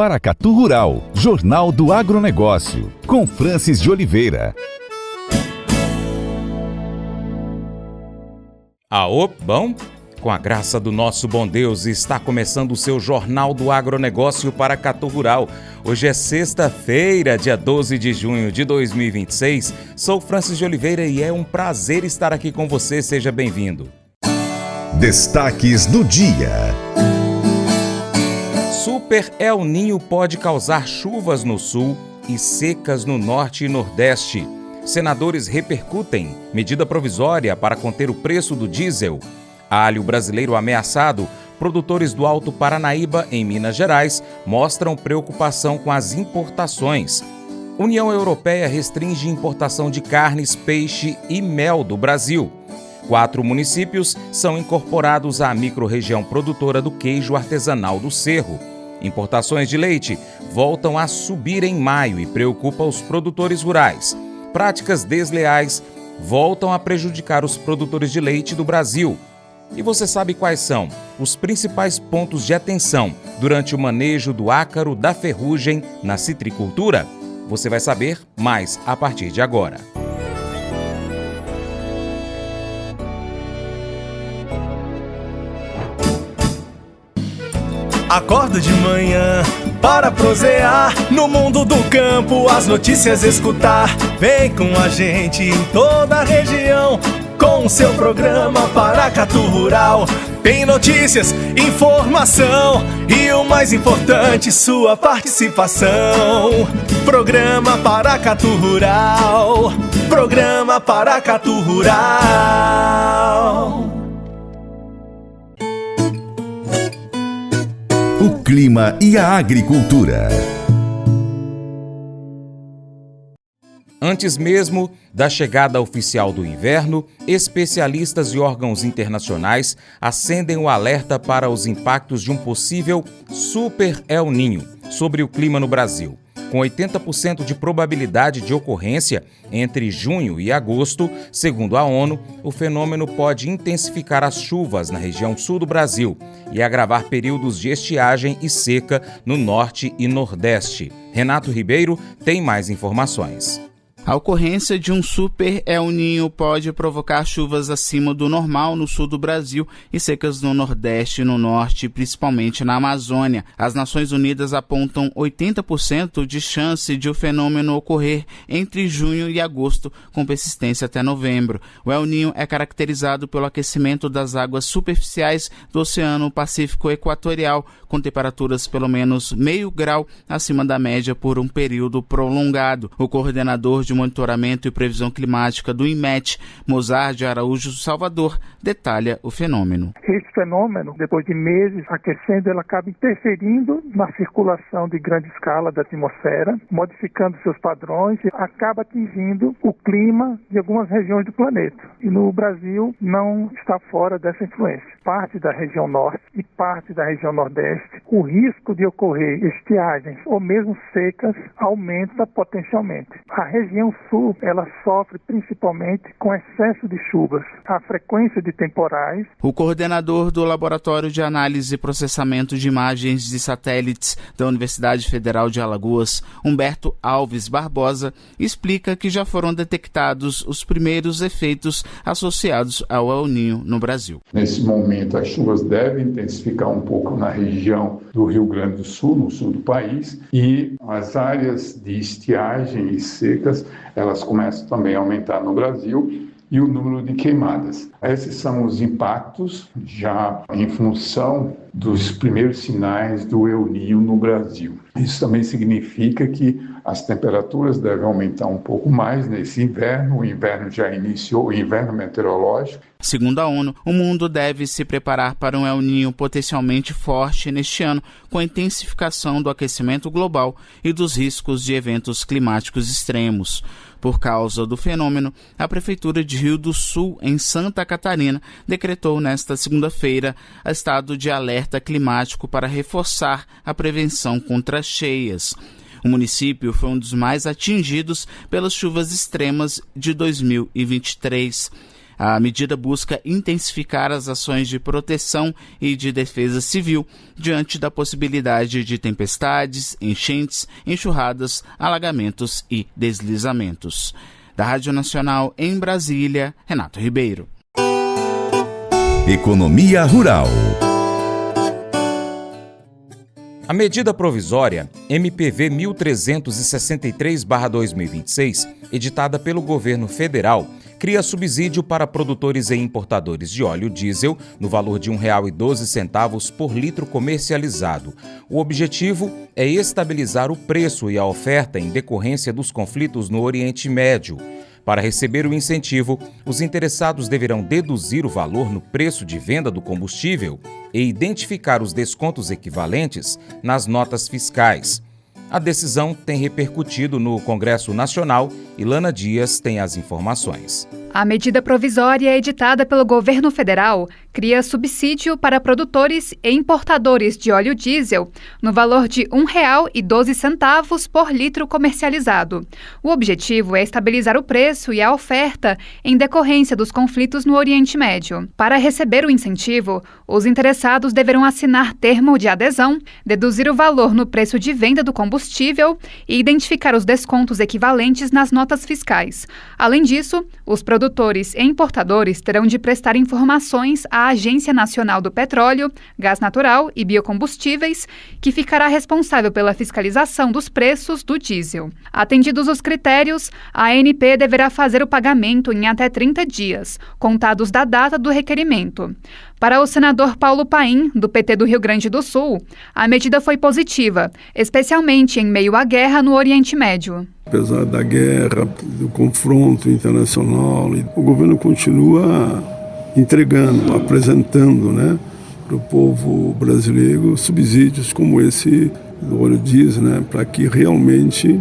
Paracatu Rural, Jornal do Agronegócio, com Francis de Oliveira. Aô, bom? Com a graça do nosso bom Deus, está começando o seu Jornal do Agronegócio Paracatu Rural. Hoje é sexta-feira, dia 12 de junho de 2026. Sou Francis de Oliveira e é um prazer estar aqui com você. Seja bem-vindo. Destaques do dia. Super El Niño pode causar chuvas no sul e secas no norte e nordeste. Senadores repercutem medida provisória para conter o preço do diesel. Alho brasileiro ameaçado. Produtores do Alto Paranaíba, em Minas Gerais, mostram preocupação com as importações. União Europeia restringe importação de carnes, peixe e mel do Brasil. 4 municípios são incorporados à microrregião produtora do queijo artesanal do Cerro. Importações de leite voltam a subir em maio e preocupa os produtores rurais. Práticas desleais voltam a prejudicar os produtores de leite do Brasil. E você sabe quais são os principais pontos de atenção durante o manejo do ácaro da ferrugem na citricultura? Você vai saber mais a partir de agora. Acordo de manhã para prosear no mundo do campo, as notícias escutar. Vem com a gente em toda a região com o seu programa Paracatu Rural. Tem notícias, informação e o mais importante, sua participação. Programa Paracatu Rural. Programa Paracatu Rural. O clima e a agricultura. Antes mesmo da chegada oficial do inverno, especialistas e órgãos internacionais acendem o alerta para os impactos de um possível Super El Niño sobre o clima no Brasil. Com 80% de probabilidade de ocorrência entre junho e agosto, segundo a ONU, o fenômeno pode intensificar as chuvas na região sul do Brasil e agravar períodos de estiagem e seca no norte e nordeste. Renato Ribeiro tem mais informações. A ocorrência de um Super El Niño pode provocar chuvas acima do normal no sul do Brasil e secas no Nordeste e no Norte, principalmente na Amazônia. As Nações Unidas apontam 80% de chance de o fenômeno ocorrer entre junho e agosto, com persistência até novembro. O El Niño é caracterizado pelo aquecimento das águas superficiais do Oceano Pacífico Equatorial, com temperaturas pelo menos meio grau acima da média por um período prolongado. O coordenador de Monitoramento e Previsão Climática do INMET, Mozart de Araújo Salvador, detalha o fenômeno. Esse fenômeno, depois de meses aquecendo, ele acaba interferindo na circulação de grande escala da atmosfera, modificando seus padrões e acaba atingindo o clima de algumas regiões do planeta. E no Brasil não está fora dessa influência. Parte da região norte e parte da região nordeste, o risco de ocorrer estiagens ou mesmo secas aumenta potencialmente. A região sul, ela sofre principalmente com excesso de chuvas, a frequência de temporais. O coordenador do Laboratório de Análise e Processamento de Imagens de Satélites da Universidade Federal de Alagoas, Humberto Alves Barbosa, explica que já foram detectados os primeiros efeitos associados ao El Niño no Brasil. Nesse momento, as chuvas devem intensificar um pouco na região do Rio Grande do Sul, no sul do país, e as áreas de estiagem e secas, elas começam também a aumentar no Brasil, e o número de queimadas. Esses são os impactos já em função dos primeiros sinais do El Niño no Brasil. Isso também significa que as temperaturas devem aumentar um pouco mais nesse inverno. O inverno já iniciou, o inverno meteorológico. Segundo a ONU, o mundo deve se preparar para um El Niño potencialmente forte neste ano, com a intensificação do aquecimento global e dos riscos de eventos climáticos extremos. Por causa do fenômeno, a Prefeitura de Rio do Sul, em Santa Catarina, decretou nesta segunda-feira estado de alerta climático para reforçar a prevenção contra cheias. O município foi um dos mais atingidos pelas chuvas extremas de 2023. A medida busca intensificar as ações de proteção e de defesa civil diante da possibilidade de tempestades, enchentes, enxurradas, alagamentos e deslizamentos. Da Rádio Nacional em Brasília, Renato Ribeiro. Economia Rural. A medida provisória MPV 1363/2026, editada pelo governo federal, cria subsídio para produtores e importadores de óleo diesel no valor de R$ 1,12 por litro comercializado. O objetivo é estabilizar o preço e a oferta em decorrência dos conflitos no Oriente Médio. Para receber o incentivo, os interessados deverão deduzir o valor no preço de venda do combustível e identificar os descontos equivalentes nas notas fiscais. A decisão tem repercutido no Congresso Nacional e Lana Dias tem as informações. A medida provisória editada pelo governo federal cria subsídio para produtores e importadores de óleo diesel no valor de R$ 1,12 por litro comercializado. O objetivo é estabilizar o preço e a oferta em decorrência dos conflitos no Oriente Médio. Para receber o incentivo, os interessados deverão assinar termo de adesão, deduzir o valor no preço de venda do combustível e identificar os descontos equivalentes nas notas fiscais. Além disso, os produtores e importadores terão de prestar informações à Agência Nacional do Petróleo, Gás Natural e Biocombustíveis, que ficará responsável pela fiscalização dos preços do diesel. Atendidos os critérios, a ANP deverá fazer o pagamento em até 30 dias, contados da data do requerimento. Para o senador Paulo Paim, do PT do Rio Grande do Sul, a medida foi positiva, especialmente em meio à guerra no Oriente Médio. Apesar da guerra, do confronto internacional, o governo continua entregando, apresentando, para o povo brasileiro subsídios como esse do óleo diesel, para que realmente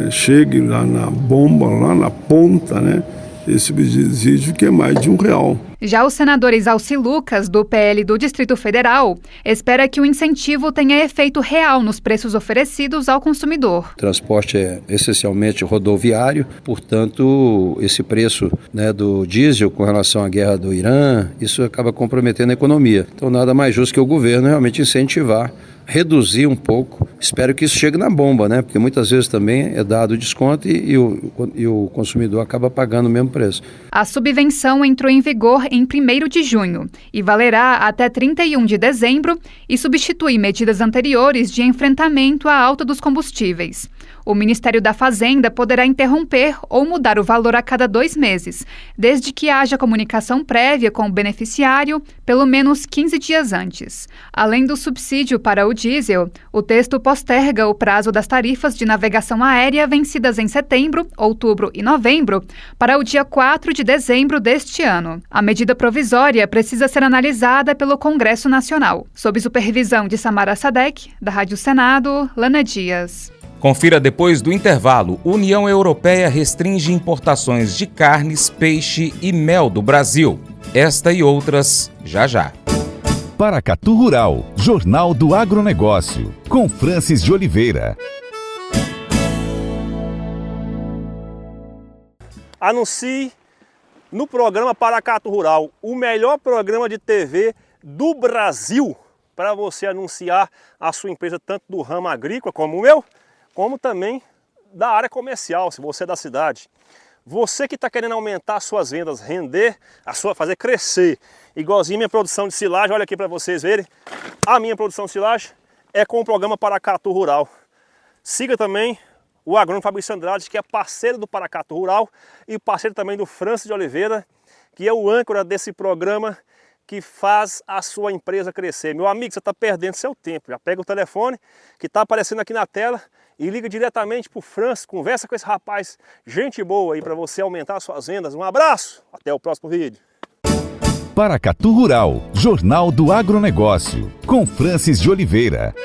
chegue lá na bomba, lá na ponta, esse subsídio que é mais de R$1. Já o senador Exalci Lucas, do PL do Distrito Federal, espera que o incentivo tenha efeito real nos preços oferecidos ao consumidor. O transporte é essencialmente rodoviário, portanto, esse preço do diesel com relação à guerra do Irã, isso acaba comprometendo a economia. Então, nada mais justo que o governo realmente incentivar, reduzir um pouco. Espero que isso chegue na bomba, porque muitas vezes também é dado desconto e o consumidor acaba pagando o mesmo preço. A subvenção entrou em vigor em 1º de junho e valerá até 31 de dezembro e substitui medidas anteriores de enfrentamento à alta dos combustíveis. O Ministério da Fazenda poderá interromper ou mudar o valor a cada 2 meses, desde que haja comunicação prévia com o beneficiário, pelo menos 15 dias antes. Além do subsídio para o diesel, o texto posterga o prazo das tarifas de navegação aérea vencidas em setembro, outubro e novembro para o dia 4 de dezembro deste ano. A medida provisória precisa ser analisada pelo Congresso Nacional. Sob supervisão de Samara Sadek, da Rádio Senado, Lana Dias. Confira depois do intervalo. União Europeia restringe importações de carnes, peixe e mel do Brasil. Esta e outras, já já. Paracatu Rural, Jornal do Agronegócio, com Francis de Oliveira. Anuncie no programa Paracatu Rural, o melhor programa de TV do Brasil, para você anunciar a sua empresa, tanto do ramo agrícola como o meu, como também da área comercial, se você é da cidade. Você que está querendo aumentar as suas vendas, render, fazer crescer, igualzinho minha produção de silagem, olha aqui para vocês verem, a minha produção de silagem é com o programa Paracatu Rural. Siga também o agrônomo Fabrício Andrade, que é parceiro do Paracatu Rural e parceiro também do Francis de Oliveira, que é o âncora desse programa que faz a sua empresa crescer. Meu amigo, você está perdendo seu tempo. Já pega o telefone que está aparecendo aqui na tela e liga diretamente para o Francis, conversa com esse rapaz, gente boa aí, para você aumentar suas vendas. Um abraço, até o próximo vídeo. Paracatu Rural, Jornal do Agronegócio, com Francis de Oliveira.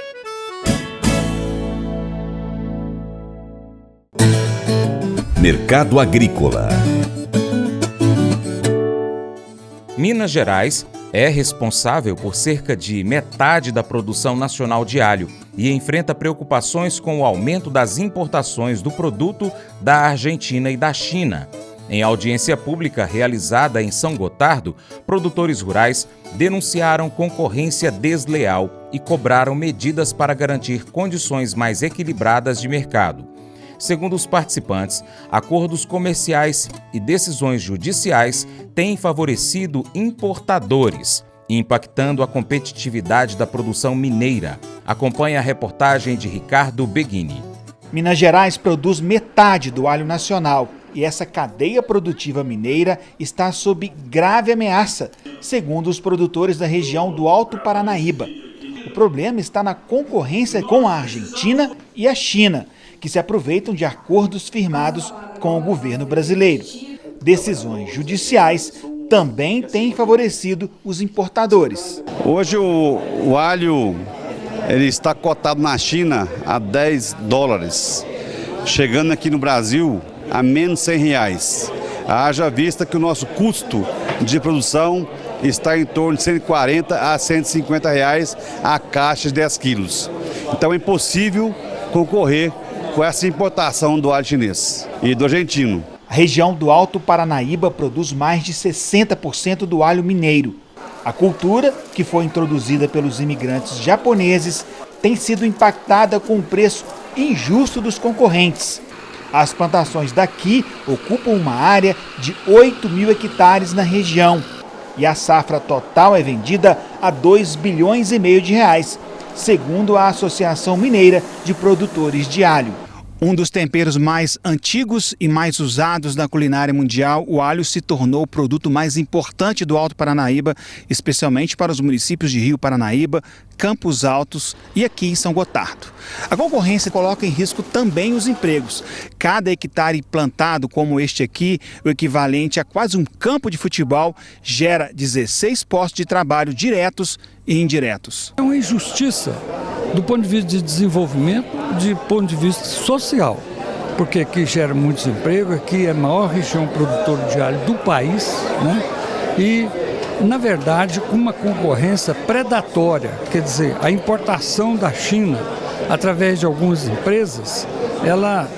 Mercado Agrícola. Minas Gerais é responsável por cerca de metade da produção nacional de alho e enfrenta preocupações com o aumento das importações do produto da Argentina e da China. Em audiência pública realizada em São Gotardo, produtores rurais denunciaram concorrência desleal e cobraram medidas para garantir condições mais equilibradas de mercado. Segundo os participantes, acordos comerciais e decisões judiciais têm favorecido importadores, impactando a competitividade da produção mineira. Acompanhe a reportagem de Ricardo Beghini. Minas Gerais produz metade do alho nacional e essa cadeia produtiva mineira está sob grave ameaça, segundo os produtores da região do Alto Paranaíba. O problema está na concorrência com a Argentina e a China, que se aproveitam de acordos firmados com o governo brasileiro. Decisões judiciais também têm favorecido os importadores. Hoje o alho ele está cotado na China a $10, chegando aqui no Brasil a menos R$100. Haja vista que o nosso custo de produção está em torno de R$140 a R$150 a caixa de 10 quilos. Então é impossível concorrer com essa importação do alho chinês e do argentino. A região do Alto Paranaíba produz mais de 60% do alho mineiro. A cultura, que foi introduzida pelos imigrantes japoneses, tem sido impactada com o preço injusto dos concorrentes. As plantações daqui ocupam uma área de 8.000 hectares na região e a safra total é vendida a R$2,5 bilhões, segundo a Associação Mineira de Produtores de Alho. Um dos temperos mais antigos e mais usados na culinária mundial, o alho se tornou o produto mais importante do Alto Paranaíba, especialmente para os municípios de Rio Paranaíba, Campos Altos e aqui em São Gotardo. A concorrência coloca em risco também os empregos. Cada hectare plantado como este aqui, o equivalente a quase um campo de futebol, gera 16 postos de trabalho diretos e indiretos. É uma injustiça do ponto de vista de desenvolvimento, de ponto de vista social, porque aqui gera muitos empregos, aqui é a maior região produtora de alho do país, né? E, na verdade, com uma concorrência predatória, quer dizer, a importação da China, através de algumas empresas, ela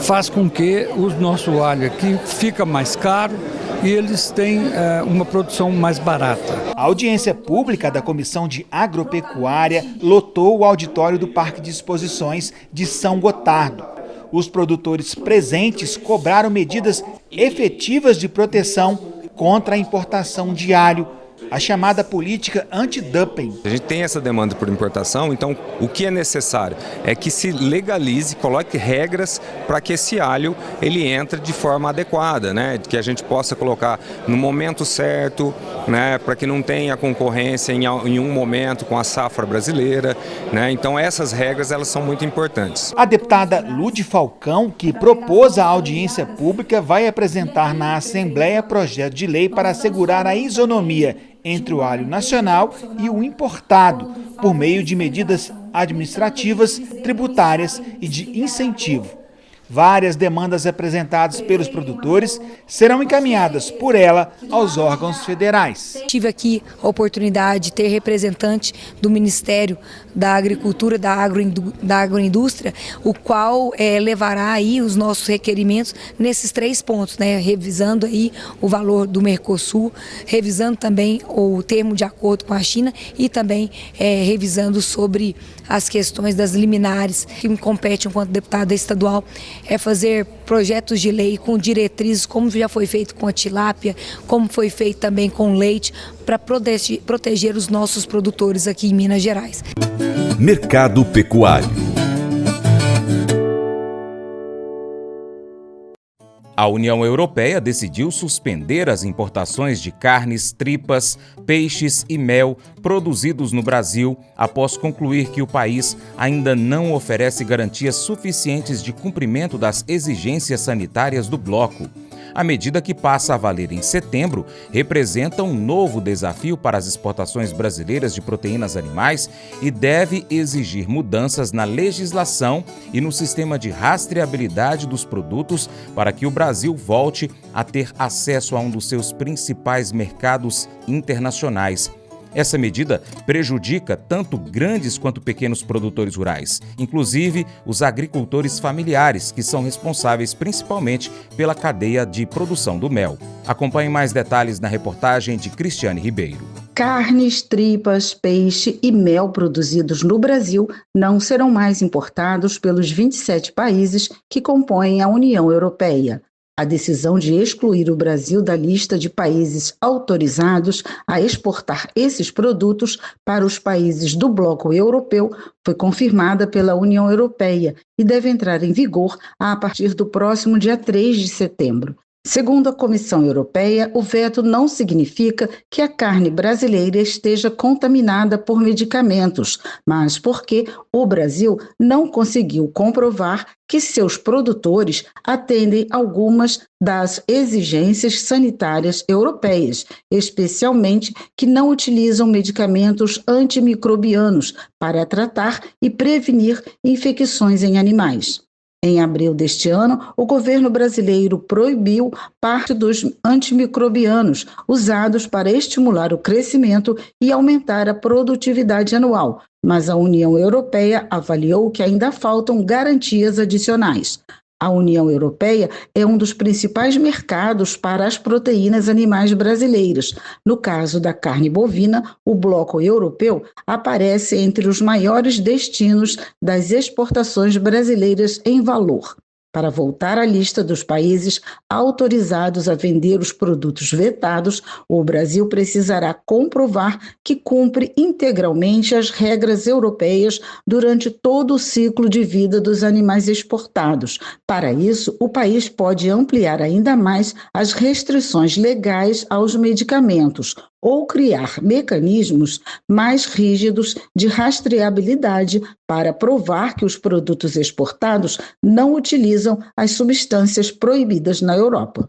faz com que o nosso alho aqui fica mais caro e eles têm uma produção mais barata. A audiência pública da Comissão de Agropecuária lotou o auditório do Parque de Exposições de São Gotardo. Os produtores presentes cobraram medidas efetivas de proteção contra a importação de alho, a chamada política anti-dumping. A gente tem essa demanda por importação, então o que é necessário é que se legalize, coloque regras para que esse alho ele entre de forma adequada, né? Que a gente possa colocar no momento certo, né? Para que não tenha concorrência em um momento com a safra brasileira, né? Então essas regras elas são muito importantes. A deputada Lude Falcão, que propôs a audiência pública, vai apresentar na Assembleia projeto de lei para assegurar a isonomia entre o alho nacional e o importado, por meio de medidas administrativas, tributárias e de incentivo. Várias demandas apresentadas pelos produtores serão encaminhadas por ela aos órgãos federais. Tive aqui a oportunidade de ter representante do Ministério da Agricultura, da Agroindústria, o qual levará aí os nossos requerimentos nesses 3 pontos, né? Revisando aí o valor do Mercosul, revisando também o termo de acordo com a China e também revisando sobre as questões das liminares que me competem enquanto deputada estadual, é fazer projetos de lei com diretrizes, como já foi feito com a tilápia, como foi feito também com o leite, para proteger os nossos produtores aqui em Minas Gerais. Mercado Pecuário. A União Europeia decidiu suspender as importações de carnes, tripas, peixes e mel produzidos no Brasil após concluir que o país ainda não oferece garantias suficientes de cumprimento das exigências sanitárias do bloco. A medida, que passa a valer em setembro, representa um novo desafio para as exportações brasileiras de proteínas animais e deve exigir mudanças na legislação e no sistema de rastreabilidade dos produtos para que o Brasil volte a ter acesso a um dos seus principais mercados internacionais. Essa medida prejudica tanto grandes quanto pequenos produtores rurais, inclusive os agricultores familiares, que são responsáveis principalmente pela cadeia de produção do mel. Acompanhe mais detalhes na reportagem de Cristiane Ribeiro. Carnes, tripas, peixe e mel produzidos no Brasil não serão mais importados pelos 27 países que compõem a União Europeia. A decisão de excluir o Brasil da lista de países autorizados a exportar esses produtos para os países do bloco europeu foi confirmada pela União Europeia e deve entrar em vigor a partir do próximo dia 3 de setembro. Segundo a Comissão Europeia, o veto não significa que a carne brasileira esteja contaminada por medicamentos, mas porque o Brasil não conseguiu comprovar que seus produtores atendem algumas das exigências sanitárias europeias, especialmente que não utilizam medicamentos antimicrobianos para tratar e prevenir infecções em animais. Em abril deste ano, o governo brasileiro proibiu parte dos antimicrobianos usados para estimular o crescimento e aumentar a produtividade anual, mas a União Europeia avaliou que ainda faltam garantias adicionais. A União Europeia é um dos principais mercados para as proteínas animais brasileiras. No caso da carne bovina, o bloco europeu aparece entre os maiores destinos das exportações brasileiras em valor. Para voltar à lista dos países autorizados a vender os produtos vetados, o Brasil precisará comprovar que cumpre integralmente as regras europeias durante todo o ciclo de vida dos animais exportados. Para isso, o país pode ampliar ainda mais as restrições legais aos medicamentos ou criar mecanismos mais rígidos de rastreabilidade para provar que os produtos exportados não utilizam as substâncias proibidas na Europa.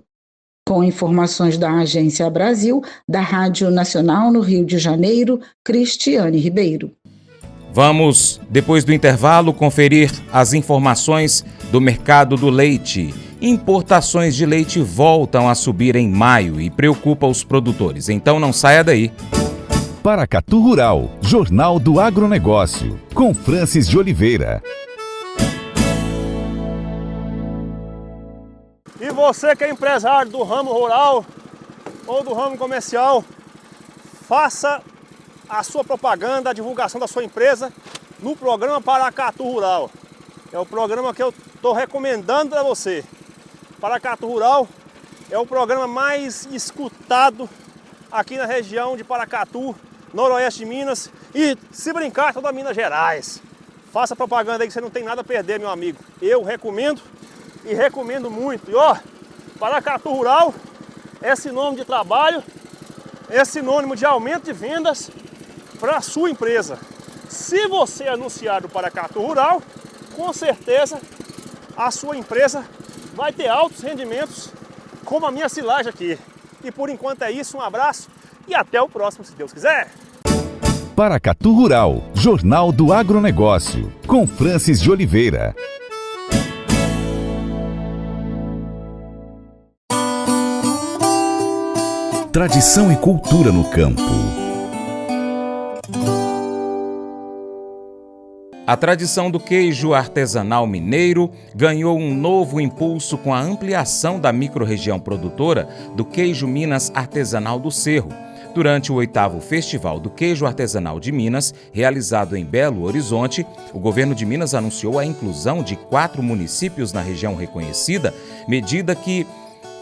Com informações da Agência Brasil, da Rádio Nacional no Rio de Janeiro, Cristiane Ribeiro. Vamos, depois do intervalo, conferir as informações do mercado do leite. Importações de leite voltam a subir em maio e preocupa os produtores, então não saia daí. Paracatu Rural, Jornal do Agronegócio, com Francis de Oliveira. E você que é empresário do ramo rural ou do ramo comercial, faça a sua propaganda, a divulgação da sua empresa no programa Paracatu Rural. É o programa que eu estou recomendando para você. Paracatu Rural é o programa mais escutado aqui na região de Paracatu, noroeste de Minas e, se brincar, toda Minas Gerais. Faça propaganda aí que você não tem nada a perder, meu amigo. Eu recomendo e recomendo muito. E ó, Paracatu Rural é sinônimo de trabalho, é sinônimo de aumento de vendas para a sua empresa. Se você anunciar o Paracatu Rural, com certeza a sua empresa vai ter altos rendimentos, como a minha silagem aqui. E por enquanto é isso, um abraço e até o próximo, se Deus quiser. Paracatu Rural, Jornal do Agronegócio, com Francis de Oliveira. Tradição e cultura no campo. A tradição do queijo artesanal mineiro ganhou um novo impulso com a ampliação da microrregião produtora do queijo Minas Artesanal do Cerro. Durante o 8º Festival do Queijo Artesanal de Minas, realizado em Belo Horizonte, o governo de Minas anunciou a inclusão de 4 municípios na região reconhecida, medida que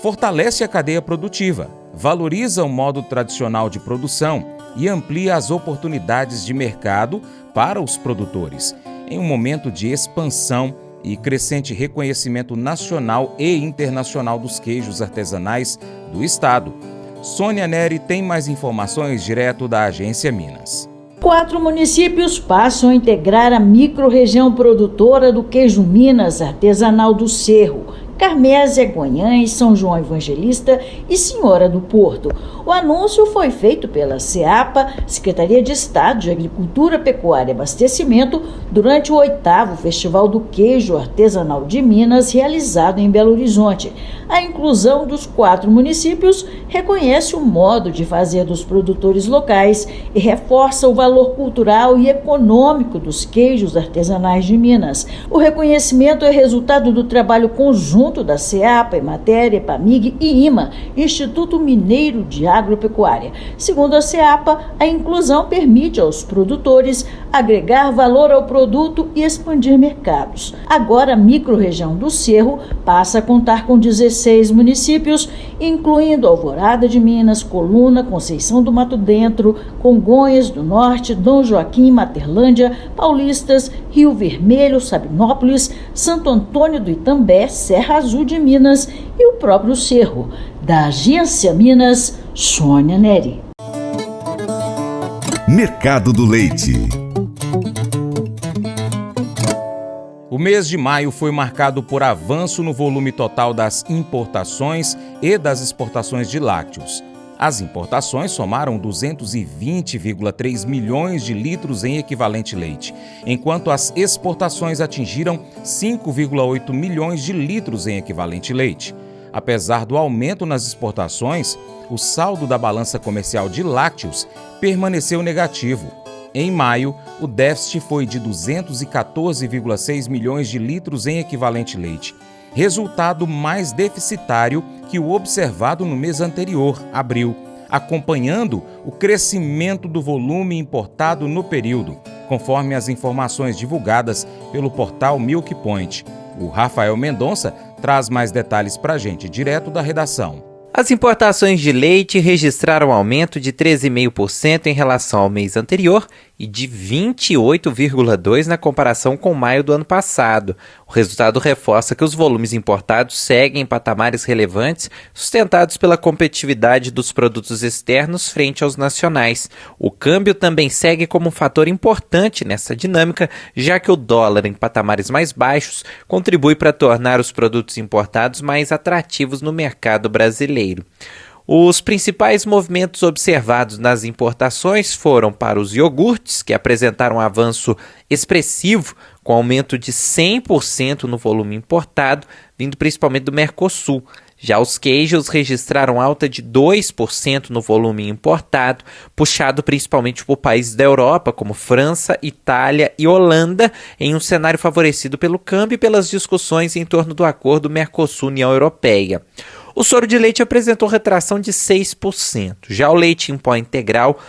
fortalece a cadeia produtiva, valoriza o modo tradicional de produção e amplia as oportunidades de mercado para os produtores. Em um momento de expansão e crescente reconhecimento nacional e internacional dos queijos artesanais do estado. Sônia Neri tem mais informações direto da Agência Minas. 4 municípios passam a integrar a microrregião produtora do queijo Minas Artesanal do Cerro. Carmésia, Guanhães, São João Evangelista e Senhora do Porto. O anúncio foi feito pela SEAPA, Secretaria de Estado de Agricultura, Pecuária e Abastecimento, durante o 8º Festival do Queijo Artesanal de Minas, realizado em Belo Horizonte. A inclusão dos 4 municípios reconhece o modo de fazer dos produtores locais e reforça o valor cultural e econômico dos queijos artesanais de Minas. O reconhecimento é resultado do trabalho conjunto da SEAPA, Emater, EPAMIG e IMA, Instituto Mineiro de Agropecuária. Segundo a SEAPA, a inclusão permite aos produtores agregar valor ao produto e expandir mercados. Agora, a microrregião do Cerro passa a contar com 16 municípios, incluindo Alvorada de Minas, Coluna, Conceição do Mato Dentro, Congonhas do Norte, Dom Joaquim, Materlândia, Paulistas, Rio Vermelho, Sabinópolis, Santo Antônio do Itambé, Serra Azul de Minas e o próprio Cerro. Da Agência Minas, Sônia Neri. Mercado do Leite. O mês de maio foi marcado por avanço no volume total das importações e das exportações de lácteos. As importações somaram 220,3 milhões de litros em equivalente leite, enquanto as exportações atingiram 5,8 milhões de litros em equivalente leite. Apesar do aumento nas exportações, o saldo da balança comercial de lácteos permaneceu negativo. Em maio, o déficit foi de 214,6 milhões de litros em equivalente leite, resultado mais deficitário que o observado no mês anterior, abril, acompanhando o crescimento do volume importado no período, conforme as informações divulgadas pelo portal Milk Point. O Rafael Mendonça traz mais detalhes para a gente, direto da redação. As importações de leite registraram aumento de 13,5% em relação ao mês anterior e de 28,2% na comparação com maio do ano passado. O resultado reforça que os volumes importados seguem em patamares relevantes, sustentados pela competitividade dos produtos externos frente aos nacionais. O câmbio também segue como um fator importante nessa dinâmica, já que o dólar, em patamares mais baixos, contribui para tornar os produtos importados mais atrativos no mercado brasileiro. Os principais movimentos observados nas importações foram para os iogurtes, que apresentaram um avanço expressivo, com aumento de 100% no volume importado, vindo principalmente do Mercosul. Já os queijos registraram alta de 2% no volume importado, puxado principalmente por países da Europa, como França, Itália e Holanda, em um cenário favorecido pelo câmbio e pelas discussões em torno do acordo Mercosul-União Europeia. O soro de leite apresentou retração de 6%. Já o leite em pó integral,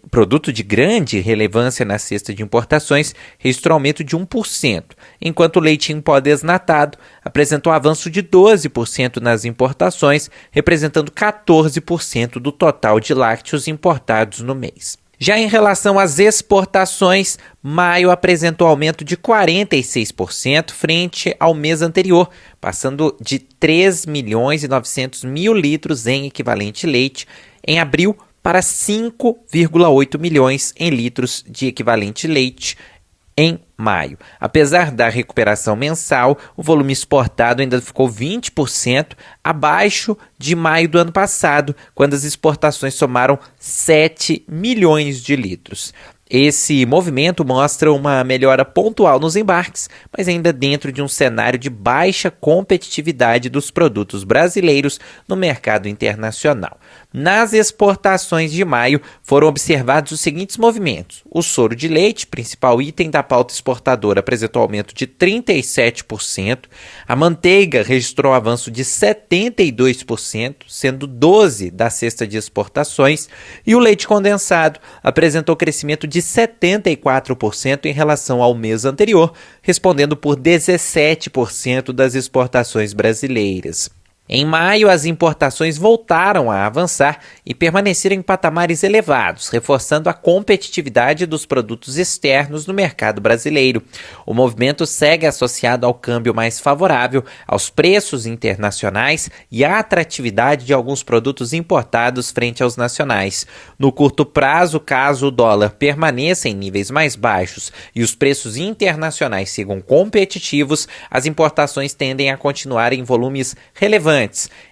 produto de grande relevância na cesta de importações, registrou aumento de 1%, enquanto o leite em pó desnatado apresentou avanço de 12% nas importações, representando 14% do total de lácteos importados no mês. Já em relação às exportações, maio apresentou aumento de 46% frente ao mês anterior, passando de 3.900.000 litros em equivalente leite em abril para 5,8 milhões em litros de equivalente leite em maio. Apesar da recuperação mensal, o volume exportado ainda ficou 20% abaixo de maio do ano passado, quando as exportações somaram 7 milhões de litros. Esse movimento mostra uma melhora pontual nos embarques, mas ainda dentro de um cenário de baixa competitividade dos produtos brasileiros no mercado internacional. Nas exportações de maio foram observados os seguintes movimentos. O soro de leite, principal item da pauta exportadora, apresentou aumento de 37%. A manteiga registrou avanço de 72%, sendo 12% da cesta de exportações. E o leite condensado apresentou crescimento de 74% em relação ao mês anterior, respondendo por 17% das exportações brasileiras. Em maio, as importações voltaram a avançar e permaneceram em patamares elevados, reforçando a competitividade dos produtos externos no mercado brasileiro. O movimento segue associado ao câmbio mais favorável, aos preços internacionais e à atratividade de alguns produtos importados frente aos nacionais. No curto prazo, caso o dólar permaneça em níveis mais baixos e os preços internacionais sigam competitivos, as importações tendem a continuar em volumes relevantes.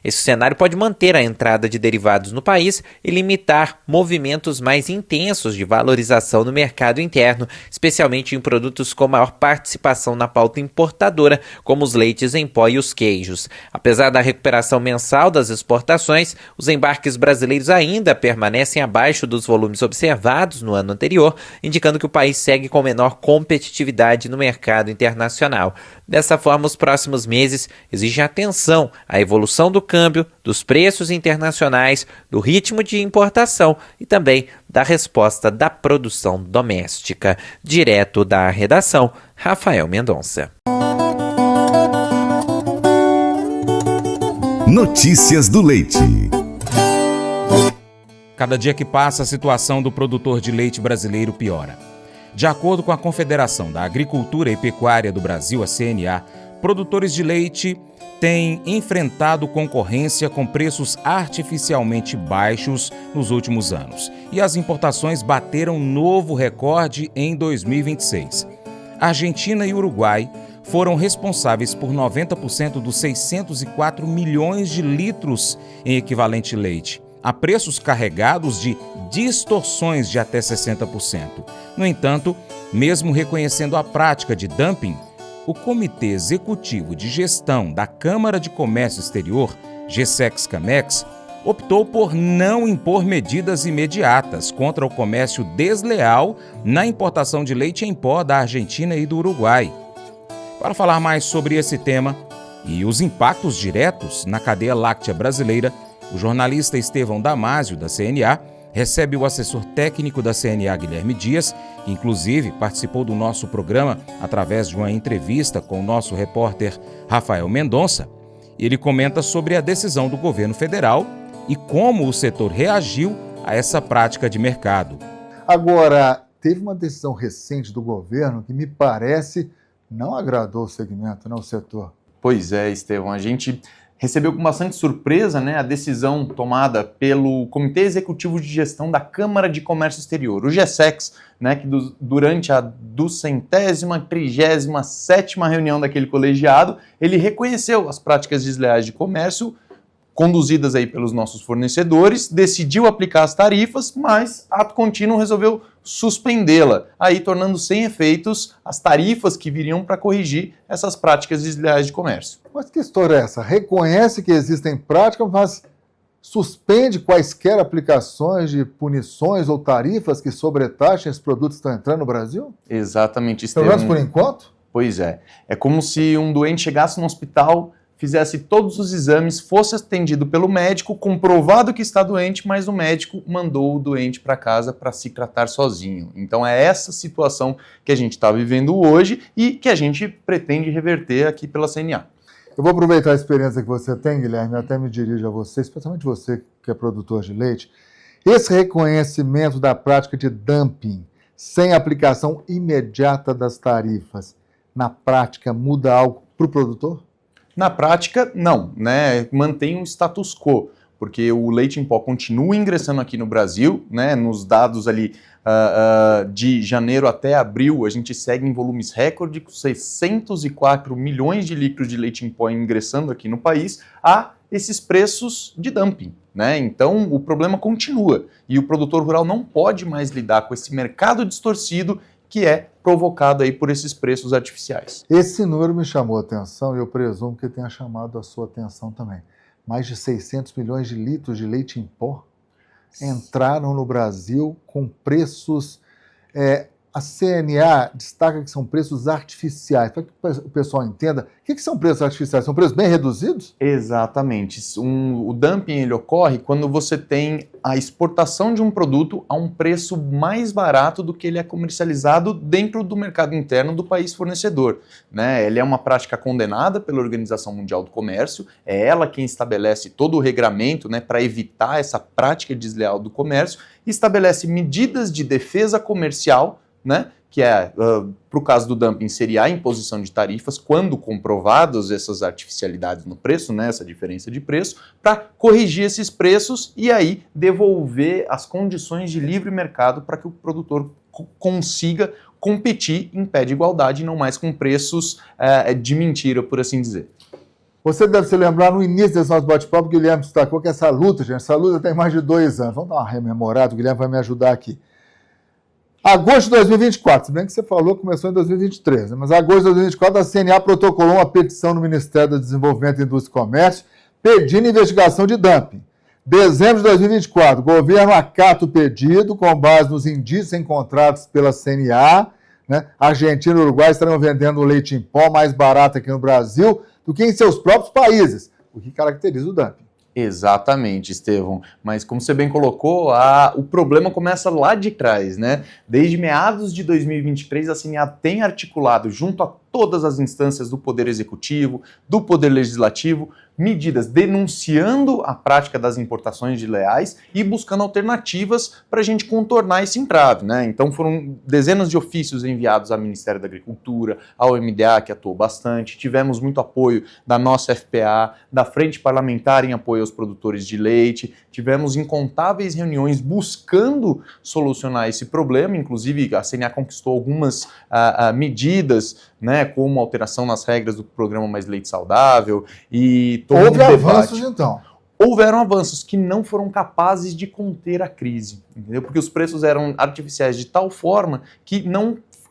Esse cenário pode manter a entrada de derivados no país e limitar movimentos mais intensos de valorização no mercado interno, especialmente em produtos com maior participação na pauta importadora, como os leites em pó e os queijos. Apesar da recuperação mensal das exportações, os embarques brasileiros ainda permanecem abaixo dos volumes observados no ano anterior, indicando que o país segue com menor competitividade no mercado internacional. Dessa forma, os próximos meses exigem atenção à evolução do câmbio, dos preços internacionais, do ritmo de importação e também da resposta da produção doméstica. Direto da redação, Rafael Mendonça. Notícias do Leite. Cada dia que passa, a situação do produtor de leite brasileiro piora. De acordo com a Confederação da Agricultura e Pecuária do Brasil, a CNA, produtores de leite têm enfrentado concorrência com preços artificialmente baixos nos últimos anos. E as importações bateram novo recorde em 2026. Argentina e Uruguai foram responsáveis por 90% dos 604 milhões de litros em equivalente leite, a preços carregados de distorções de até 60%. No entanto, mesmo reconhecendo a prática de dumping, o Comitê Executivo de Gestão da Câmara de Comércio Exterior, GSEX-CAMEX, optou por não impor medidas imediatas contra o comércio desleal na importação de leite em pó da Argentina e do Uruguai. Para falar mais sobre esse tema e os impactos diretos na cadeia láctea brasileira, o jornalista Estevão Damásio, da CNA, recebe o assessor técnico da CNA, Guilherme Dias, que inclusive participou do nosso programa através de uma entrevista com o nosso repórter Rafael Mendonça. Ele comenta sobre a decisão do governo federal e como o setor reagiu a essa prática de mercado. Agora, teve uma decisão recente do governo que me parece não agradou o segmento, não o setor. Pois é, Estevão, a gente recebeu com bastante surpresa, a decisão tomada pelo Comitê Executivo de Gestão da Câmara de Comércio Exterior, o GSEX, que durante a 237ª reunião daquele colegiado, ele reconheceu as práticas desleais de comércio conduzidas aí pelos nossos fornecedores, decidiu aplicar as tarifas, mas, ato contínuo, resolveu suspendê-la, aí tornando sem efeitos as tarifas que viriam para corrigir essas práticas desleais de comércio. Mas que história é essa? Reconhece que existem práticas, mas suspende quaisquer aplicações de punições ou tarifas que sobretaxem os produtos que estão entrando no Brasil? Exatamente. Pelo menos por enquanto? Pois é. É como se um doente chegasse no hospital, fizesse todos os exames, fosse atendido pelo médico, comprovado que está doente, mas o médico mandou o doente para casa para se tratar sozinho. Então é essa situação que a gente está vivendo hoje e que a gente pretende reverter aqui pela CNA. Eu vou aproveitar a experiência que você tem, Guilherme, até me dirijo a você, especialmente você que é produtor de leite. Esse reconhecimento da prática de dumping sem aplicação imediata das tarifas, na prática, muda algo para o produtor? Na prática, não, mantém um status quo, porque o leite em pó continua ingressando aqui no Brasil, nos dados ali de janeiro até abril, a gente segue em volumes recorde, com 604 milhões de litros de leite em pó ingressando aqui no país, a esses preços de dumping. Então, o problema continua e o produtor rural não pode mais lidar com esse mercado distorcido que é provocado aí por esses preços artificiais. Esse número me chamou a atenção e eu presumo que tenha chamado a sua atenção também. Mais de 600 milhões de litros de leite em pó entraram no Brasil com preços a CNA destaca que são preços artificiais. Para que o pessoal entenda, o que são preços artificiais? São preços bem reduzidos? Exatamente. O dumping ele ocorre quando você tem a exportação de um produto a um preço mais barato do que ele é comercializado dentro do mercado interno do país fornecedor, né? Ele é uma prática condenada pela Organização Mundial do Comércio, é ela quem estabelece todo o regramento, né, para evitar essa prática desleal do comércio, e estabelece medidas de defesa comercial, né, que é, para o caso do dumping, seria a imposição de tarifas, quando comprovadas essas artificialidades no preço, né, essa diferença de preço, para corrigir esses preços e aí devolver as condições de livre mercado para que o produtor consiga competir em pé de igualdade e não mais com preços de mentira, por assim dizer. Você deve se lembrar, no início desse nosso bate-papo, o Guilherme destacou que essa luta, gente, tem mais de 2 anos. Vamos dar uma rememorada, o Guilherme vai me ajudar aqui. Agosto de 2024, se bem que você falou que começou em 2023, né? Mas agosto de 2024 a CNA protocolou uma petição no Ministério do Desenvolvimento, Indústria e Comércio pedindo investigação de dumping. Dezembro de 2024, o governo acata o pedido com base nos indícios encontrados pela CNA, né? Argentina e Uruguai estarão vendendo o leite em pó mais barato aqui no Brasil do que em seus próprios países, o que caracteriza o dumping. Exatamente, Estevão. Mas como você bem colocou, o problema começa lá de trás, né? Desde meados de 2023, a CNA tem articulado junto a todas as instâncias do Poder Executivo, do Poder Legislativo, medidas denunciando a prática das importações desleais e buscando alternativas para a gente contornar esse entrave, né? Então foram dezenas de ofícios enviados ao Ministério da Agricultura, ao MDA, que atuou bastante, tivemos muito apoio da nossa FPA, da Frente Parlamentar em apoio aos produtores de leite, tivemos incontáveis reuniões buscando solucionar esse problema, inclusive a CNA conquistou algumas medidas, né, como alteração nas regras do programa Mais Leite Saudável e todo Houve avanços, então? Houveram avanços que não foram capazes de conter a crise, entendeu? Porque os preços eram artificiais de tal forma que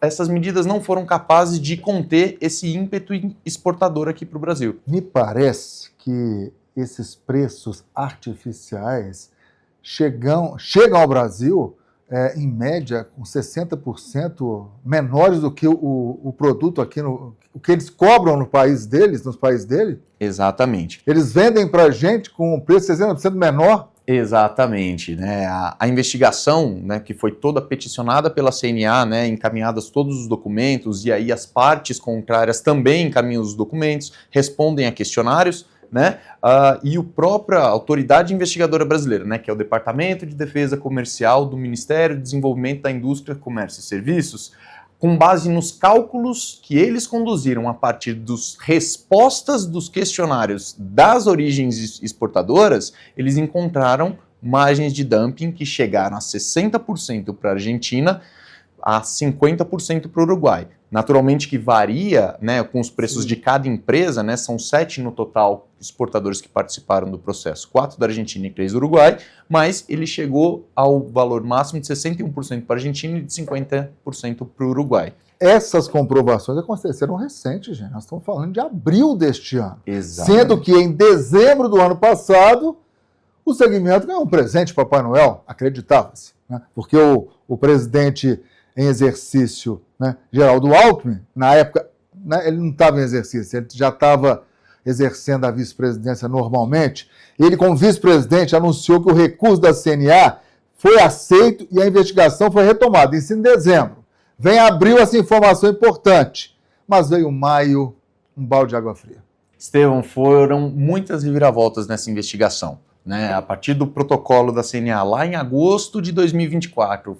essas medidas não foram capazes de conter esse ímpeto exportador aqui para o Brasil. Me parece que esses preços artificiais chegam ao Brasil em média com 60% menores do que o produto aqui, o que eles cobram nos países deles. Exatamente. Eles vendem para a gente com um preço 60% menor. Exatamente, né? A investigação, né, que foi toda peticionada pela CNA, né, encaminhadas todos os documentos, e aí as partes contrárias também encaminham os documentos, respondem a questionários, né? E a própria autoridade investigadora brasileira, né, que é o Departamento de Defesa Comercial do Ministério do Desenvolvimento da Indústria, Comércio e Serviços, com base nos cálculos que eles conduziram a partir das respostas dos questionários das origens exportadoras, eles encontraram margens de dumping que chegaram a 60% para a Argentina, a 50% para o Uruguai. Naturalmente que varia, né, com os preços de cada empresa, né, são 7 no total exportadores que participaram do processo, 4 da Argentina e 3 do Uruguai, mas ele chegou ao valor máximo de 61% para a Argentina e de 50% para o Uruguai. Essas comprovações aconteceram recentes, gente. Nós estamos falando de abril deste ano. Exatamente. Sendo que em dezembro do ano passado, o segmento ganhou um presente de Papai Noel, acreditava-se, né? Porque o presidente em exercício, né, Geraldo Alckmin, na época, né, ele não estava em exercício, ele já estava exercendo a vice-presidência normalmente. Ele, como vice-presidente, anunciou que o recurso da CNA foi aceito e a investigação foi retomada. Isso em dezembro. Vem abril essa informação importante, mas veio maio, um balde de água fria. Estevão, foram muitas reviravoltas nessa investigação, né? A partir do protocolo da CNA lá em agosto de 2024,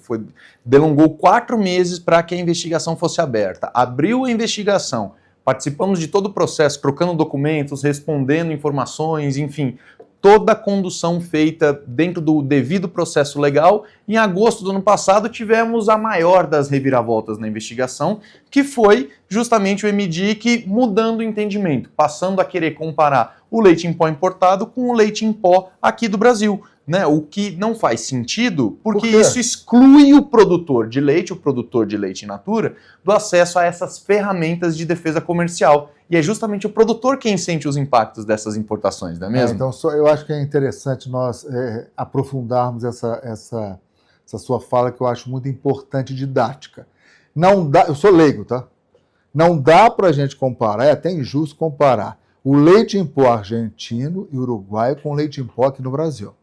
delongou 4 meses para que a investigação fosse aberta. Abriu a investigação, participamos de todo o processo, trocando documentos, respondendo informações, enfim, toda a condução feita dentro do devido processo legal. Em agosto do ano passado tivemos a maior das reviravoltas na investigação, que foi justamente o MDIC mudando o entendimento, passando a querer comparar o leite em pó importado com o leite em pó aqui do Brasil, né? O que não faz sentido, porque isso exclui o produtor de leite in natura, do acesso a essas ferramentas de defesa comercial. E é justamente o produtor quem sente os impactos dessas importações, não é mesmo? Então, eu acho que é interessante nós aprofundarmos essa sua fala, que eu acho muito importante e didática. Não dá, eu sou leigo, tá? Não dá para a gente comparar, é até injusto comparar o leite em pó argentino e uruguaio com o leite em pó aqui no Brasil.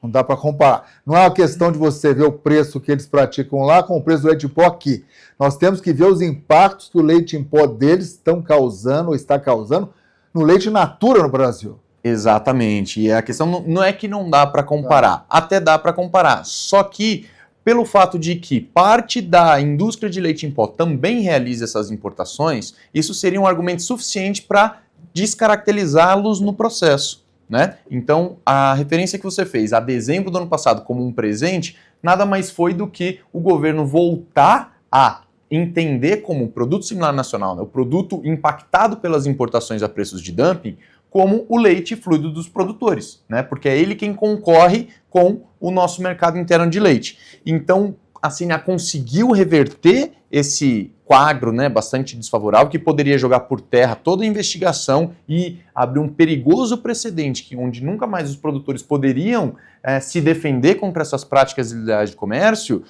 Não dá para comparar. Não é uma questão de você ver o preço que eles praticam lá com o preço do leite em pó aqui. Nós temos que ver os impactos que o leite em pó deles estão causando ou está causando no leite in natura no Brasil. Exatamente. E a questão não é que não dá para comparar. Até dá para comparar. Só que, pelo fato de que parte da indústria de leite em pó também realiza essas importações, isso seria um argumento suficiente para descaracterizá-los no processo, né? Então, a referência que você fez a dezembro do ano passado como um presente, nada mais foi do que o governo voltar a entender como produto similar nacional, né, o produto impactado pelas importações a preços de dumping, como o leite fluido dos produtores, né? Porque é ele quem concorre com o nosso mercado interno de leite. Então, a CNA conseguiu reverter esse quadro, né, bastante desfavorável, que poderia jogar por terra toda a investigação e abrir um perigoso precedente onde nunca mais os produtores poderiam se defender contra essas práticas ilegais de comércio.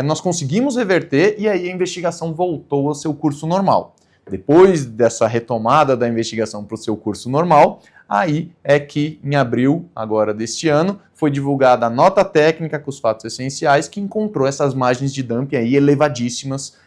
Nós conseguimos reverter e aí a investigação voltou ao seu curso normal. Depois dessa retomada da investigação para o seu curso normal, aí é que em abril agora deste ano foi divulgada a nota técnica com os fatos essenciais que encontrou essas margens de dumping aí elevadíssimas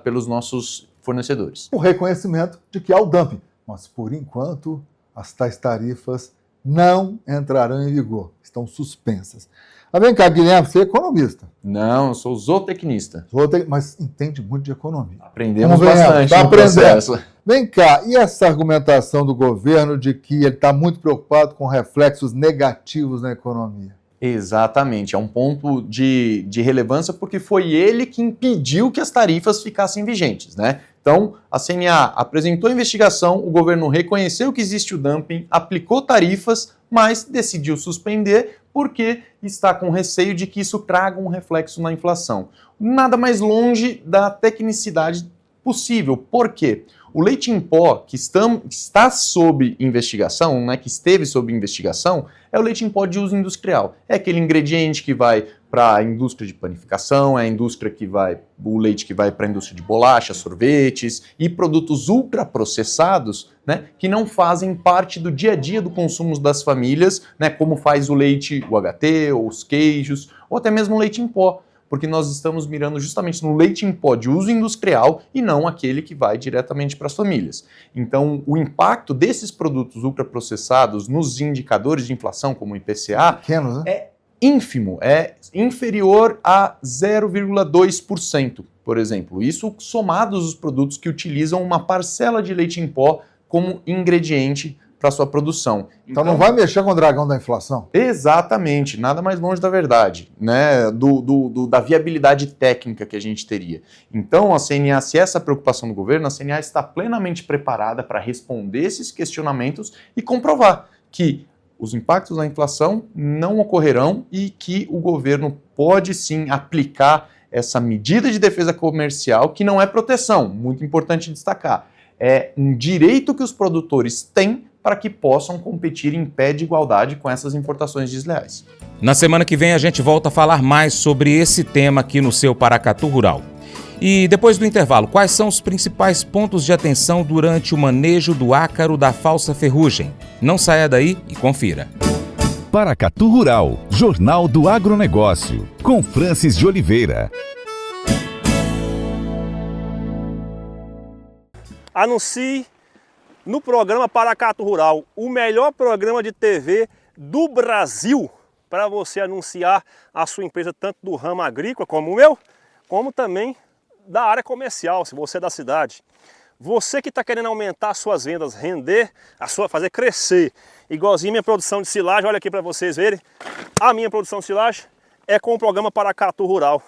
pelos nossos fornecedores. O reconhecimento de que há o dumping, mas por enquanto as tais tarifas não entrarão em vigor, estão suspensas. Mas vem cá, Guilherme, você é economista. Não, eu sou zootecnista. Mas entende muito de economia. Aprendemos bastante no processo. Vem cá, e essa argumentação do governo de que ele está muito preocupado com reflexos negativos na economia? Exatamente, é um ponto de relevância porque foi ele que impediu que as tarifas ficassem vigentes, né? Então, a CNA apresentou a investigação, o governo reconheceu que existe o dumping, aplicou tarifas, mas decidiu suspender porque está com receio de que isso traga um reflexo na inflação. Nada mais longe da tecnicidade possível. Por quê? O leite em pó que está sob investigação, né, que esteve sob investigação, é o leite em pó de uso industrial. É aquele ingrediente que vai para a indústria de panificação, é a indústria que vai, o leite que vai para a indústria de bolachas, sorvetes e produtos ultraprocessados, né, que não fazem parte do dia a dia do consumo das famílias, né, como faz o leite UHT, ou os queijos, ou até mesmo o leite em pó. Porque nós estamos mirando justamente no leite em pó de uso industrial e não aquele que vai diretamente para as famílias. Então, o impacto desses produtos ultraprocessados nos indicadores de inflação, como o IPCA, pequenos, né? É ínfimo, é inferior a 0,2%, por exemplo. Isso somados os produtos que utilizam uma parcela de leite em pó como ingrediente para sua produção. Então não vai mexer com o dragão da inflação? Exatamente, nada mais longe da verdade, né? Da viabilidade técnica que a gente teria. Então a CNA, se essa preocupação do governo, a CNA está plenamente preparada para responder esses questionamentos e comprovar que os impactos da inflação não ocorrerão e que o governo pode sim aplicar essa medida de defesa comercial, que não é proteção, muito importante destacar, é um direito que os produtores têm para que possam competir em pé de igualdade com essas importações desleais. Na semana que vem a gente volta a falar mais sobre esse tema aqui no seu Paracatu Rural. E depois do intervalo, quais são os principais pontos de atenção durante o manejo do ácaro da falsa ferrugem? Não saia daí e confira. Paracatu Rural, Jornal do Agronegócio, com Francis de Oliveira. Anuncie no programa Paracatu Rural, o melhor programa de TV do Brasil, para você anunciar a sua empresa tanto do ramo agrícola como o meu, como também da área comercial, se você é da cidade. Você que está querendo aumentar as suas vendas, render, fazer crescer, igualzinho minha produção de silagem, olha aqui para vocês verem, a minha produção de silagem é com o programa Paracatu Rural.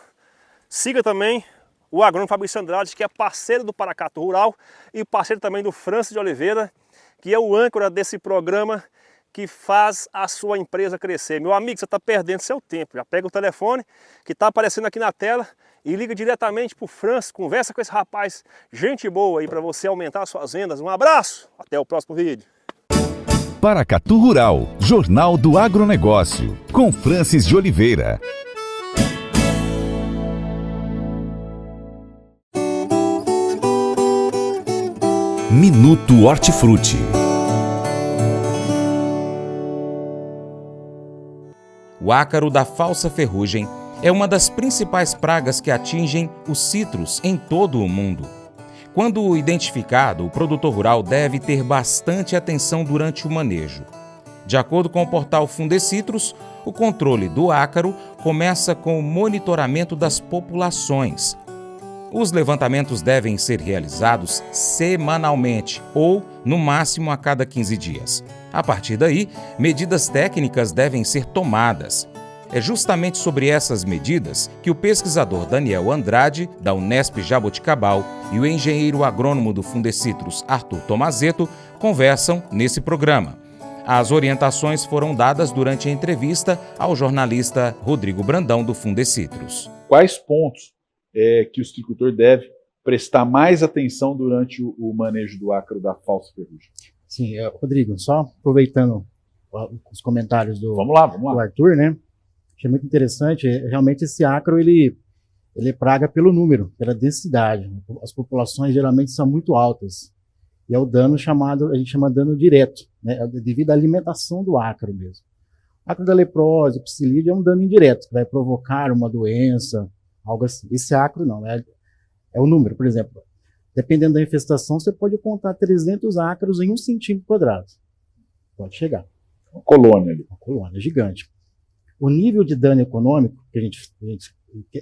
Siga também o agrônomo Fabrício Andrade, que é parceiro do Paracatu Rural e parceiro também do Francis de Oliveira, que é o âncora desse programa que faz a sua empresa crescer. Meu amigo, você está perdendo seu tempo. Já pega o telefone que está aparecendo aqui na tela e liga diretamente para o Francis, conversa com esse rapaz, gente boa aí para você aumentar as suas vendas. Um abraço, até o próximo vídeo. Paracatu Rural, Jornal do Agronegócio, com Francis de Oliveira. Minuto Hortifruti. O ácaro da falsa ferrugem é uma das principais pragas que atingem os citros em todo o mundo. Quando identificado, o produtor rural deve ter bastante atenção durante o manejo. De acordo com o portal Fundecitrus, o controle do ácaro começa com o monitoramento das populações. Os levantamentos devem ser realizados semanalmente ou, no máximo, a cada 15 dias. A partir daí, medidas técnicas devem ser tomadas. É justamente sobre essas medidas que o pesquisador Daniel Andrade, da Unesp Jaboticabal, e o engenheiro agrônomo do Fundecitrus, Arthur Tomazetto, conversam nesse programa. As orientações foram dadas durante a entrevista ao jornalista Rodrigo Brandão, do Fundecitrus. Quais pontos que o citricultor deve prestar mais atenção durante o manejo do ácaro da falsa ferrugem? Sim, Rodrigo, só aproveitando os comentários do Arthur, né? Achei muito interessante. Realmente esse ácaro ele é praga pelo número, pela densidade. As populações geralmente são muito altas. E é o dano a gente chama dano direto, né? Devido à alimentação do ácaro mesmo. O ácaro da leprose, o psilídeo, é um dano indireto, que vai provocar uma doença, algo assim. Esse ácaro não, é o número, por exemplo. Dependendo da infestação, você pode contar 300 ácaros em 1 centímetro quadrado. Pode chegar. Uma colônia ali. Uma colônia gigante. O nível de dano econômico que a gente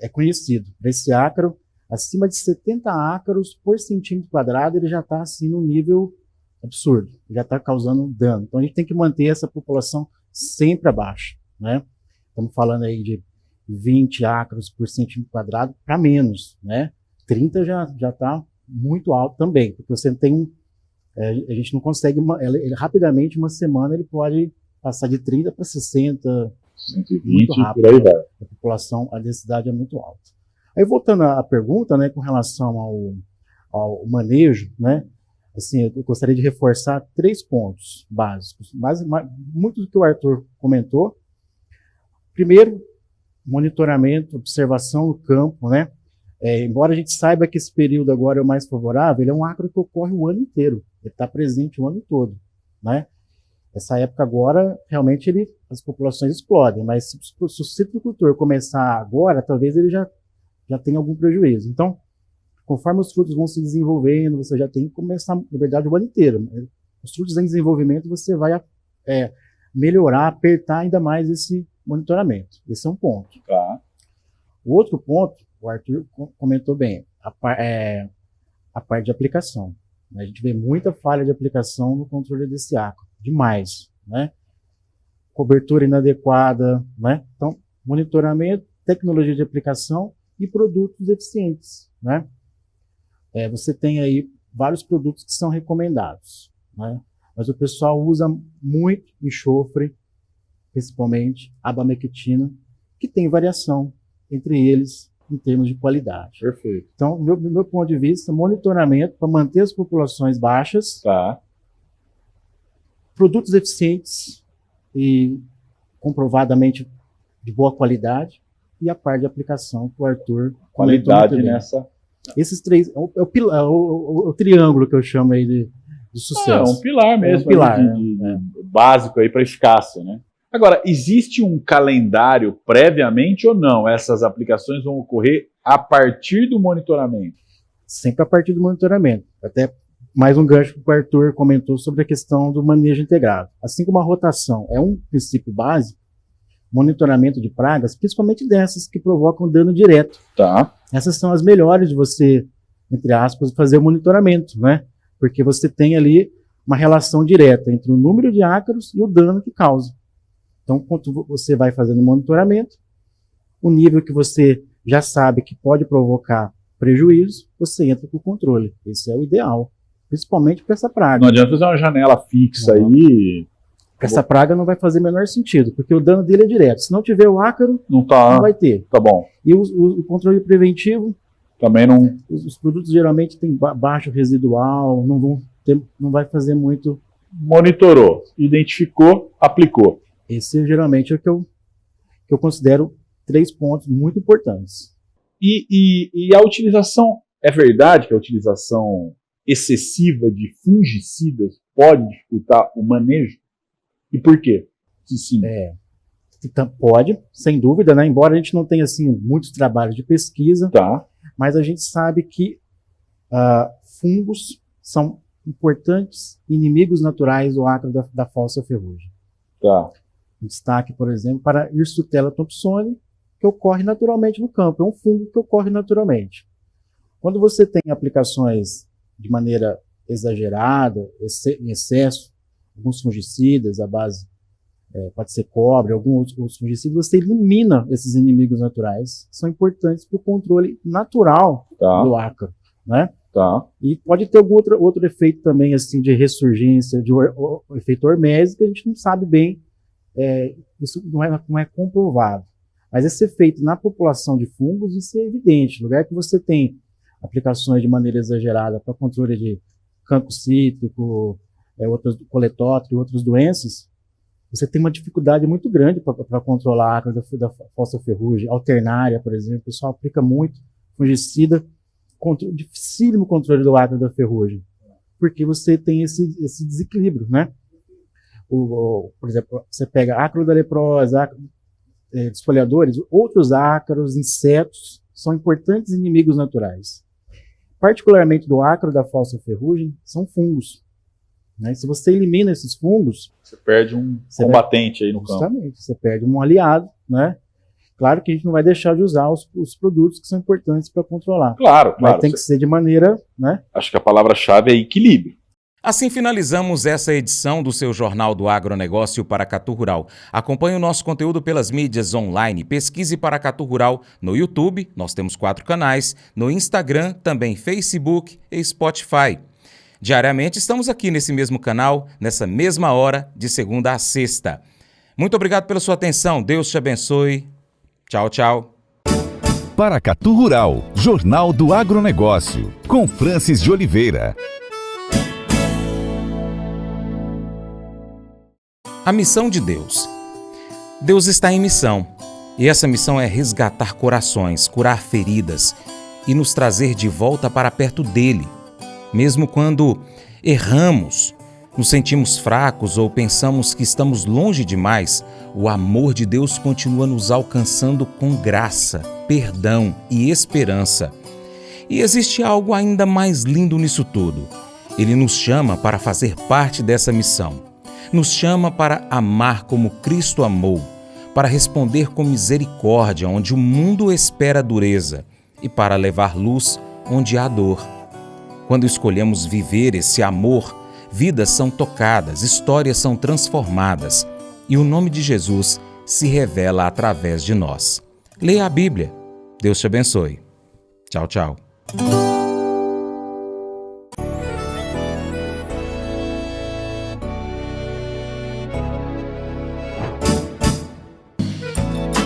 é conhecido para esse ácaro, acima de 70 ácaros por centímetro quadrado, ele já está assim num nível absurdo, já está causando dano. Então a gente tem que manter essa população sempre abaixo, né? Estamos falando aí de 20 ácaros por centímetro quadrado para menos, né? 30 já está muito alto também, porque você tem a gente não consegue, ele rapidamente, uma semana, ele pode passar de 30 para 60, 120, muito rápido, por aí vai. A população, a densidade é muito alta. Aí voltando à pergunta, né, com relação ao manejo, né, assim, eu gostaria de reforçar 3 pontos básicos, muito do que o Arthur comentou. Primeiro, monitoramento, observação no campo, né? Embora a gente saiba que esse período agora é o mais favorável, ele é um ácaro que ocorre o ano inteiro, ele está presente o ano todo, né? Essa época agora, realmente, as populações explodem, mas se o citricultor começar agora, talvez ele já tenha algum prejuízo. Então, conforme os frutos vão se desenvolvendo, você já tem que começar, na verdade, o ano inteiro. Os frutos em desenvolvimento, você vai melhorar, apertar ainda mais esse monitoramento. Esse é um ponto. Tá. O outro ponto, o Arthur comentou bem, a parte de aplicação. A gente vê muita falha de aplicação no controle desse ácaro. Demais, né? Cobertura inadequada, né? Então, monitoramento, tecnologia de aplicação e produtos eficientes, né? Você tem aí vários produtos que são recomendados, né? Mas o pessoal usa muito enxofre, principalmente abamectina, que tem variação entre eles em termos de qualidade. Perfeito. Então, do meu ponto de vista, monitoramento para manter as populações baixas. Tá. Produtos eficientes e comprovadamente de boa qualidade, e a parte de aplicação que o Arthur qualidade nessa. Esses 3 é o triângulo que eu chamo aí de sucesso. É um pilar mesmo, um pilar, básico aí para eficácia, né? Agora, existe um calendário previamente ou não? Essas aplicações vão ocorrer a partir do monitoramento? Sempre a partir do monitoramento. Até mais um gancho que o Arthur comentou sobre a questão do manejo integrado. Assim como a rotação é um princípio básico, monitoramento de pragas, principalmente dessas que provocam dano direto. Tá. Essas são as melhores de você, entre aspas, fazer o monitoramento, né? Porque você tem ali uma relação direta entre o número de ácaros e o dano que causa. Então, quando você vai fazendo o monitoramento, o nível que você já sabe que pode provocar prejuízo, você entra com o controle. Esse é o ideal. Principalmente para essa praga. Não adianta fazer uma janela fixa aí. Essa praga não vai fazer o menor sentido, porque o dano dele é direto. Se não tiver o ácaro, não vai ter. Tá bom. E o controle preventivo, também não. Os produtos geralmente têm baixo residual, não vai fazer muito. Monitorou, identificou, aplicou. Esse geralmente é o que eu considero 3 pontos muito importantes. E a utilização, é verdade que a utilização excessiva de fungicidas pode dificultar o manejo? E por quê? Se sim. Então, pode, sem dúvida, né? Embora a gente não tenha assim, muitos trabalhos de pesquisa, mas a gente sabe que fungos são importantes inimigos naturais do ácaro da falsa ferrugem. Um destaque, por exemplo, para Hirsutella thompsoni, que ocorre naturalmente no campo. É um fungo que ocorre naturalmente. Quando você tem aplicações de maneira exagerada, em excesso, alguns fungicidas, a base pode ser cobre, alguns outros fungicidas, você elimina esses inimigos naturais, que são importantes para o controle natural do ácaro, né? E pode ter algum outro efeito também, assim, de ressurgência, de efeito hormese, que a gente não sabe bem, isso não é comprovado. Mas esse efeito na população de fungos, isso é evidente. No lugar que você tem aplicações de maneira exagerada para controle de cancro cítrico, outros coletótero e outras doenças, você tem uma dificuldade muito grande para controlar a ácaro da falsa ferrugem. Alternária, por exemplo, o pessoal aplica muito fungicida, dificílimo controle do ácaro da ferrugem, porque você tem esse desequilíbrio, né? Por exemplo, você pega ácaro da leprose, desfoliadores, outros ácaros, insetos, são importantes inimigos naturais. Particularmente do ácaro da falsa ferrugem, são fungos. Né? Se você elimina esses fungos... Você perde um combatente aí no campo. Justamente, você perde um aliado, né? Claro que a gente não vai deixar de usar os produtos que são importantes para controlar. Claro. Mas tem que ser de maneira, né? Acho que a palavra-chave é equilíbrio. Assim finalizamos essa edição do seu Jornal do Agronegócio Paracatu Rural. Acompanhe o nosso conteúdo pelas mídias online. Pesquise Paracatu Rural no YouTube, nós temos 4 canais, no Instagram, também Facebook e Spotify. Diariamente estamos aqui nesse mesmo canal, nessa mesma hora, de segunda a sexta. Muito obrigado pela sua atenção. Deus te abençoe. Tchau, tchau. Paracatu Rural, Jornal do Agronegócio, com Francis de Oliveira. A missão de Deus. Deus está em missão, e essa missão é resgatar corações, curar feridas e nos trazer de volta para perto dele. Mesmo quando erramos, nos sentimos fracos ou pensamos que estamos longe demais, o amor de Deus continua nos alcançando com graça, perdão e esperança. E existe algo ainda mais lindo nisso tudo. Ele nos chama para fazer parte dessa missão. Nos chama para amar como Cristo amou, para responder com misericórdia onde o mundo espera dureza e para levar luz onde há dor. Quando escolhemos viver esse amor, vidas são tocadas, histórias são transformadas e o nome de Jesus se revela através de nós. Leia a Bíblia. Deus te abençoe. Tchau, tchau.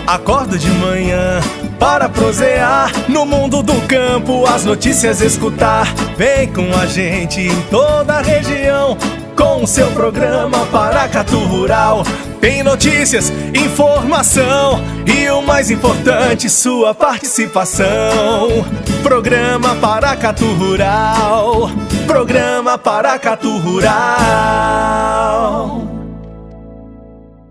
Acordo de manhã para prosear no mundo do campo, as notícias escutar. Vem com a gente em toda a região com o seu programa Paracatu Rural. Tem notícias, informação e o mais importante, sua participação. Programa Paracatu Rural. Programa Paracatu Rural.